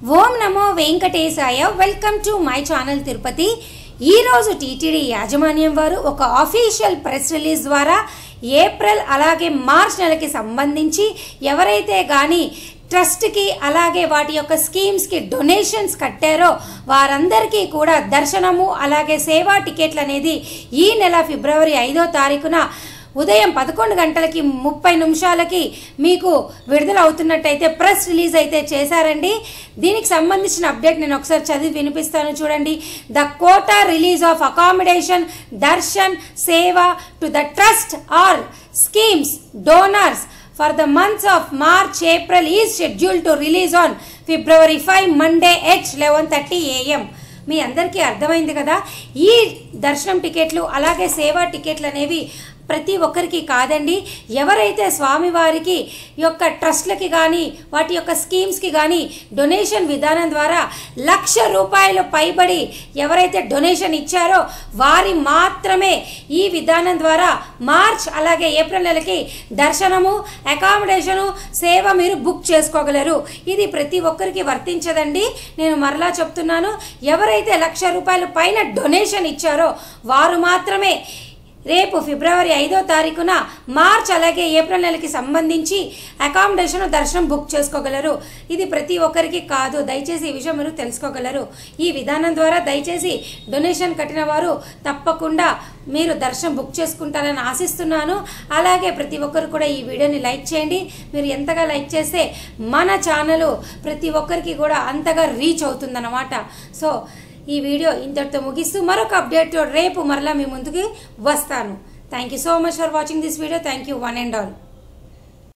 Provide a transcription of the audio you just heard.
Om Namo Venkatesaya. Welcome to my channel Tirupati. ఈరోజు TTD యాజమాన్యం వారు ఒక అఫీషియల్ ప్రెస్ రిలీజ్ ద్వారా ఏప్రిల్ అలాగే మార్చ్ నెలకి సంబంధించి ఎవరైతే కానీ ట్రస్ట్కి అలాగే వాటి యొక్క స్కీమ్స్కి డొనేషన్స్ కట్టారో వారందరికీ కూడా దర్శనము అలాగే సేవా టికెట్లు అనేది ఈ నెల ఫిబ్రవరి 5వ తారీఖున ఉదయం 11 గంటలకి 30 నిమిషాలకి మీకు విడుదల అవుతున్నట్టయితే ప్రెస్ రిలీజ్ అయితే చేశారండి. దీనికి సంబంధించిన అప్డేట్ నేను ఒకసారి చదివి వినిపిస్తాను చూడండి. The quota release of accommodation darshan seva to the trust or schemes donors for the months of March, April is scheduled to release on February 5 Monday at 11:30 AM. మీ అందరికీ అర్థమైంది కదా. ఈ దర్శనం టికెట్లు అలాగే సేవా టికెట్లు అనేవి ప్రతి ఒక్కరికి కాదండి. ఎవరైతే స్వామివారికి యొక్క ట్రస్ట్లకి కానీ వాటి యొక్క స్కీమ్స్కి కానీ డొనేషన్ విధానం ద్వారా ₹1,00,000 పైబడి ఎవరైతే డొనేషన్ ఇచ్చారో వారి మాత్రమే ఈ విధానం ద్వారా మార్చ్ అలాగే ఏప్రిల్ నెలకి దర్శనము అకామిడేషను సేవ మీరు బుక్ చేసుకోగలరు. ఇది ప్రతి ఒక్కరికి వర్తించదండి. నేను మరలా చెప్తున్నాను, ఎవరైతే ₹1,00,000 పైన డొనేషన్ ఇచ్చారో వారు మాత్రమే రేపు ఫిబ్రవరి 5వ తారీఖున మార్చ్ అలాగే ఏప్రిల్ నెలకి సంబంధించి అకామిడేషన్ దర్శనం బుక్ చేసుకోగలరు. ఇది ప్రతి ఒక్కరికి కాదు. దయచేసి ఈ విషయం మీరు తెలుసుకోగలరు. ఈ విధానం ద్వారా దయచేసి డొనేషన్ కట్టిన వారు తప్పకుండా మీరు దర్శనం బుక్ చేసుకుంటారని ఆశిస్తున్నాను. అలాగే ప్రతి ఒక్కరు కూడా ఈ వీడియోని లైక్ చేయండి. మీరు ఎంతగా లైక్ చేస్తే మన ఛానల్ ప్రతి ఒక్కరికి కూడా అంతగా రీచ్ అవుతుందన్నమాట. సో ఈ వీడియో ఇంతటితో ముగిస్తూ మరొక అప్డేట్ రేపు మరలా మీ ముందుకు వస్తాను. Thank you so much for watching this video. Thank you one and all.